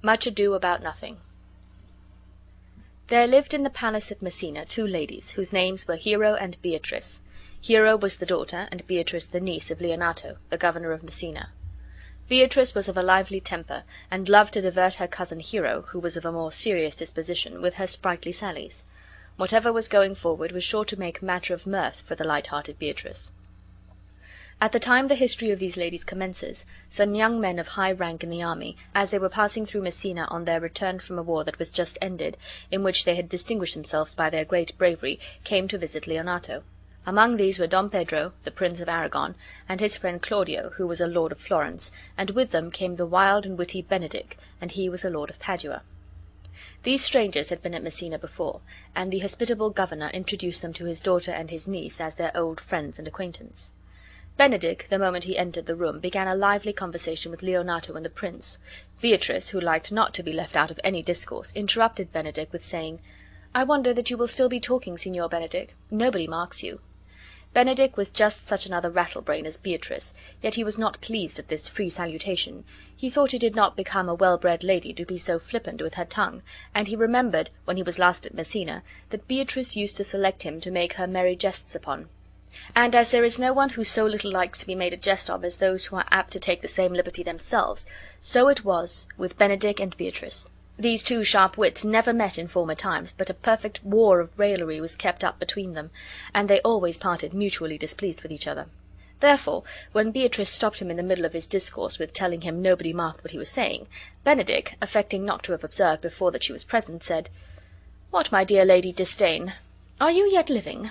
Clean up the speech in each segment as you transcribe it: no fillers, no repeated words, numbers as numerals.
Much Ado About Nothing. There lived in the palace at Messina 2 ladies, whose names were Hero and Beatrice. Hero was the daughter, and Beatrice the niece of Leonato, the governor of Messina. Beatrice was of a lively temper, and loved to divert her cousin Hero, who was of a more serious disposition, with her sprightly sallies. Whatever was going forward was sure to make matter of mirth for the light-hearted Beatrice. At the time the history of these ladies commences, some young men of high rank in the army, as they were passing through Messina on their return from a war that was just ended, in which they had distinguished themselves by their great bravery, came to visit Leonato. Among these were Don Pedro, the Prince of Aragon, and his friend Claudio, who was a lord of Florence, and with them came the wild and witty Benedick, and he was a lord of Padua. These strangers had been at Messina before, and the hospitable governor introduced them to his daughter and his niece as their old friends and acquaintance. Benedick, the moment he entered the room, began a lively conversation with Leonato and the prince. Beatrice, who liked not to be left out of any discourse, interrupted Benedick with saying, "I wonder that you will still be talking, Signor Benedick. Nobody marks you." Benedick was just such another rattlebrain as Beatrice, yet he was not pleased at this free salutation. He thought it did not become a well-bred lady to be so flippant with her tongue, and he remembered, when he was last at Messina, that Beatrice used to select him to make her merry jests upon. And as there is no one who so little likes to be made a jest of as those who are apt to take the same liberty themselves, so it was with Benedick and Beatrice. These 2 sharp wits never met in former times, but a perfect war of raillery was kept up between them, and they always parted mutually displeased with each other. Therefore, when Beatrice stopped him in the middle of his discourse with telling him nobody marked what he was saying, Benedick, affecting not to have observed before that she was present, said, "What, my dear Lady Disdain, are you yet living?"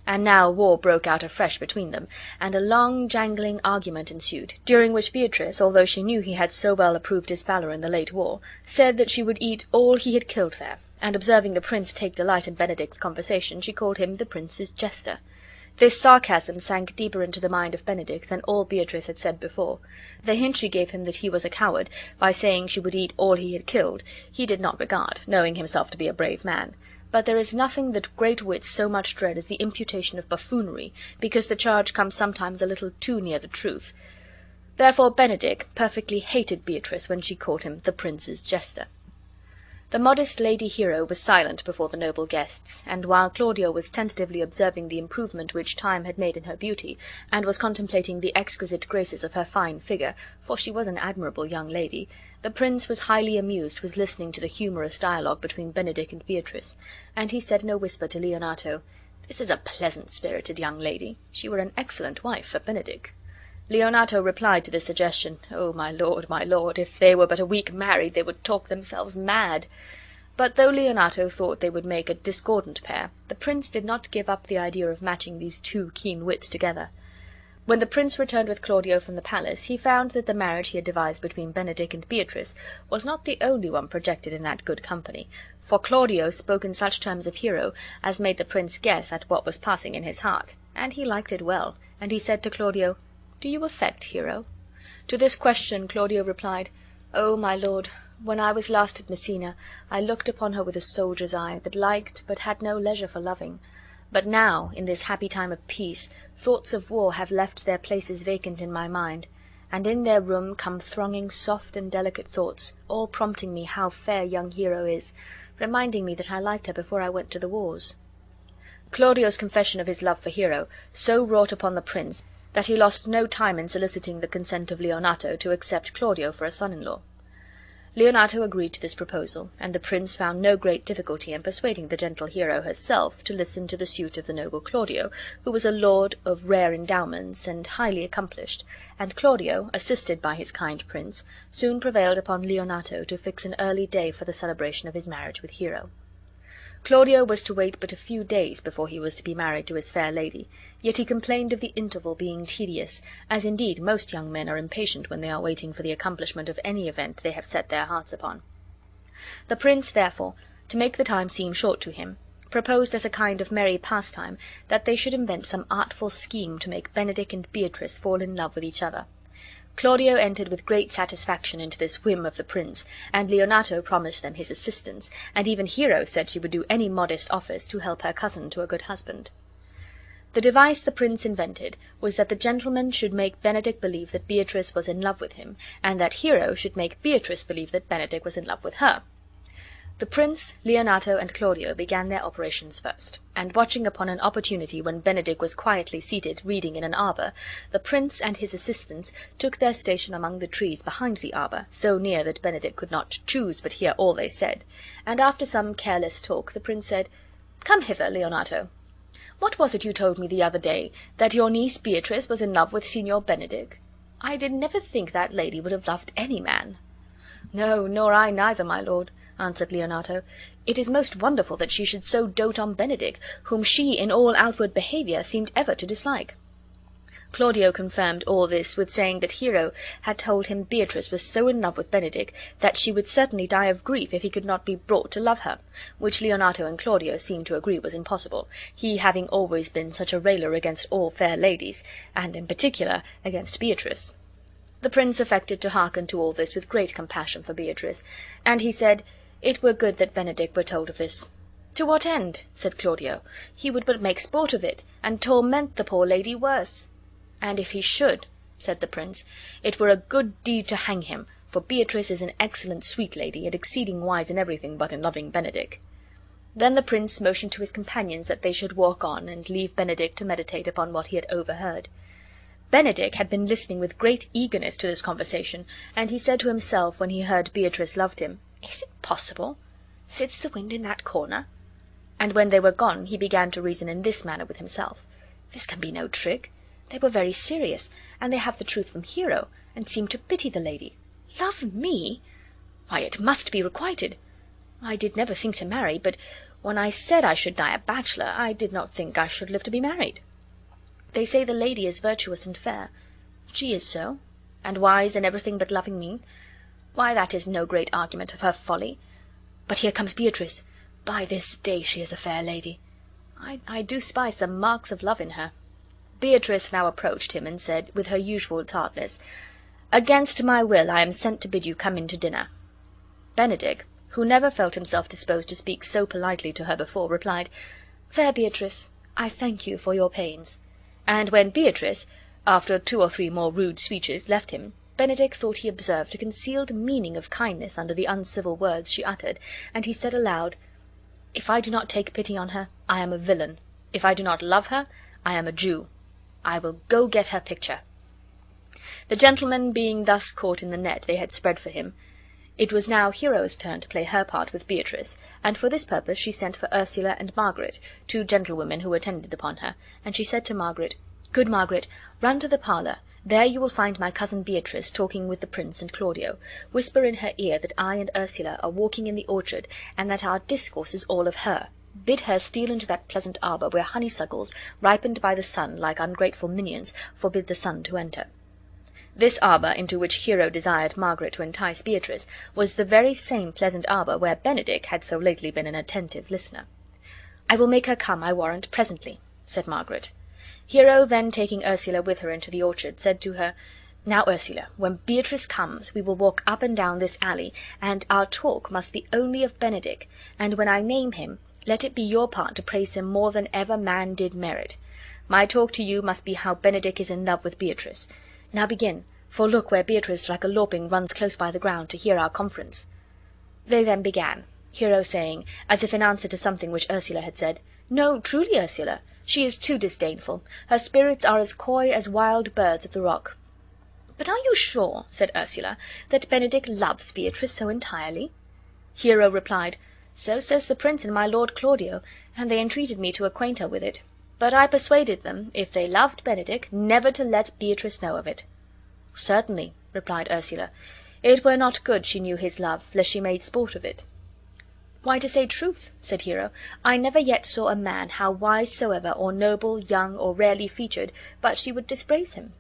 And now war broke out afresh between them, and a long jangling argument ensued, during which Beatrice, although she knew he had so well approved his valor in the late war, said that she would eat all he had killed there, and observing the prince take delight in Benedick's conversation, she called him the prince's jester. This sarcasm sank deeper into the mind of Benedick than all Beatrice had said before. The hint she gave him that he was a coward, by saying she would eat all he had killed, he did not regard, knowing himself to be a brave man. But there is nothing that great wits so much dread as the imputation of buffoonery, because the charge comes sometimes a little too near the truth. Therefore Benedick perfectly hated Beatrice when she called him the prince's jester. The modest Lady Hero was silent before the noble guests, and while Claudio was tentatively observing the improvement which time had made in her beauty, and was contemplating the exquisite graces of her fine figure, for she was an admirable young lady, the prince was highly amused with listening to the humorous dialogue between Benedick and Beatrice, and he said in a whisper to Leonato, "This is a pleasant-spirited young lady. She were an excellent wife for Benedick." Leonato replied to this suggestion, "Oh, my lord, if they were but a week married they would talk themselves mad." But though Leonato thought they would make a discordant pair, the prince did not give up the idea of matching these 2 keen wits together. When the prince returned with Claudio from the palace, he found that the marriage he had devised between Benedick and Beatrice was not the only one projected in that good company, for Claudio spoke in such terms of Hero as made the prince guess at what was passing in his heart, and he liked it well, and he said to Claudio, "Do you affect Hero?" To this question Claudio replied, "Oh, my lord, when I was last at Messina, I looked upon her with a soldier's eye, that liked, but had no leisure for loving. But now, in this happy time of peace, thoughts of war have left their places vacant in my mind, and in their room come thronging soft and delicate thoughts, all prompting me how fair young Hero is, reminding me that I liked her before I went to the wars." Claudio's confession of his love for Hero so wrought upon the prince that he lost no time in soliciting the consent of Leonato to accept Claudio for a son-in-law. Leonato agreed to this proposal, and the prince found no great difficulty in persuading the gentle Hero herself to listen to the suit of the noble Claudio, who was a lord of rare endowments and highly accomplished, and Claudio, assisted by his kind prince, soon prevailed upon Leonato to fix an early day for the celebration of his marriage with Hero. Claudio was to wait but a few days before he was to be married to his fair lady, yet he complained of the interval being tedious, as indeed most young men are impatient when they are waiting for the accomplishment of any event they have set their hearts upon. The prince, therefore, to make the time seem short to him, proposed as a kind of merry pastime that they should invent some artful scheme to make Benedick and Beatrice fall in love with each other. Claudio entered with great satisfaction into this whim of the prince, and Leonato promised them his assistance, and even Hero said she would do any modest office to help her cousin to a good husband. The device the prince invented was that the gentleman should make Benedick believe that Beatrice was in love with him, and that Hero should make Beatrice believe that Benedick was in love with her. The prince, Leonato, and Claudio began their operations first, and watching upon an opportunity when Benedick was quietly seated reading in an arbor, the prince and his assistants took their station among the trees behind the arbor, so near that Benedick could not choose but hear all they said, and after some careless talk the prince said, "Come hither, Leonato. What was it you told me the other day, that your niece Beatrice was in love with Signor Benedick? I did never think that lady would have loved any man." "No, nor I neither, my lord," answered Leonato. "It is most wonderful that she should so dote on Benedick, whom she in all outward behavior seemed ever to dislike." Claudio confirmed all this with saying that Hero had told him Beatrice was so in love with Benedick that she would certainly die of grief if he could not be brought to love her, which Leonato and Claudio seemed to agree was impossible, he having always been such a railer against all fair ladies, and in particular against Beatrice. The prince affected to hearken to all this with great compassion for Beatrice, and he said, it were good that Benedick were told of this. "To what end?" said Claudio. "He would but make sport of it, and torment the poor lady worse." "And if he should," said the prince, "it were a good deed to hang him, for Beatrice is an excellent sweet lady, and exceeding wise in everything but in loving Benedick." Then the prince motioned to his companions that they should walk on, and leave Benedick to meditate upon what he had overheard. Benedick had been listening with great eagerness to this conversation, and he said to himself when he heard Beatrice loved him, "Is it possible? Sits the wind in that corner?" And when they were gone he began to reason in this manner with himself. "This can be no trick. They were very serious, and they have the truth from Hero, and seem to pity the lady. Love me? Why, it must be requited. I did never think to marry, but when I said I should die a bachelor, I did not think I should live to be married. They say the lady is virtuous and fair. She is so, and wise in everything but loving me. Why, that is no great argument of her folly. But here comes Beatrice. By this day she is a fair lady. I do spy some marks of love in her." Beatrice now approached him and said, with her usual tartness, "Against my will I am sent to bid you come in to dinner." Benedick, who never felt himself disposed to speak so politely to her before, replied, "Fair Beatrice, I thank you for your pains." And when Beatrice, after 2 or 3 more rude speeches, left him, Benedick thought he observed a concealed meaning of kindness under the uncivil words she uttered, and he said aloud, "If I do not take pity on her, I am a villain. If I do not love her, I am a Jew. I will go get her picture." The gentlemen being thus caught in the net they had spread for him, it was now Hero's turn to play her part with Beatrice, and for this purpose she sent for Ursula and Margaret, 2 gentlewomen who attended upon her, and she said to Margaret, "Good Margaret, run to the parlor. There you will find my cousin Beatrice talking with the prince and Claudio. Whisper in her ear that I and Ursula are walking in the orchard, and that our discourse is all of her. Bid her steal into that pleasant arbor where honeysuckles, ripened by the sun like ungrateful minions, forbid the sun to enter." This arbor into which Hero desired Margaret to entice Beatrice was the very same pleasant arbor where Benedick had so lately been an attentive listener. "I will make her come, I warrant, presently," said Margaret. Hero, then taking Ursula with her into the orchard, said to her, "Now, Ursula, when Beatrice comes, we will walk up and down this alley, and our talk must be only of Benedick, and when I name him, let it be your part to praise him more than ever man did merit. My talk to you must be how Benedick is in love with Beatrice. Now begin, for look where Beatrice like a lapwing runs close by the ground to hear our conference." They then began, Hero saying, as if in answer to something which Ursula had said, "No, truly, Ursula, she is too disdainful. Her spirits are as coy as wild birds of the rock." "But are you sure," said Ursula, "that Benedick loves Beatrice so entirely?" Hero replied, "So says the prince and my lord Claudio, and they entreated me to acquaint her with it. But I persuaded them, if they loved Benedick, never to let Beatrice know of it." "Certainly," replied Ursula. "It were not good she knew his love, lest she made sport of it." "Why, to say truth," said Hero, "I never yet saw a man, how wise soever, or noble, young, or rarely featured, but she would dispraise him."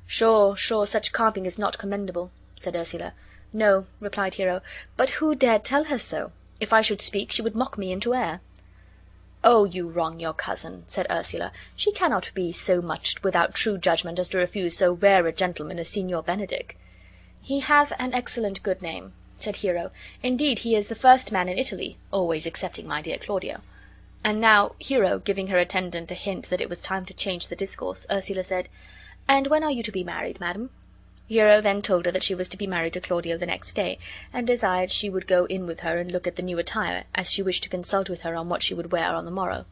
Sure, such carping is not commendable," said Ursula. "No," replied Hero, "but who dared tell her so? If I should speak, she would mock me into air." "Oh, you wrong your cousin," said Ursula. "She cannot be so much without true judgment as to refuse so rare a gentleman as Signor Benedick." "He have an excellent good name," said Hero. "Indeed, he is the first man in Italy, always excepting my dear Claudio." And now, Hero giving her attendant a hint that it was time to change the discourse, Ursula said, "And when are you to be married, madam?" Hero then told her that she was to be married to Claudio the next day, and desired she would go in with her and look at the new attire, as she wished to consult with her on what she would wear on the morrow.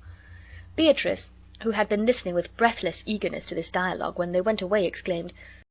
Beatrice, who had been listening with breathless eagerness to this dialogue, when they went away, exclaimed,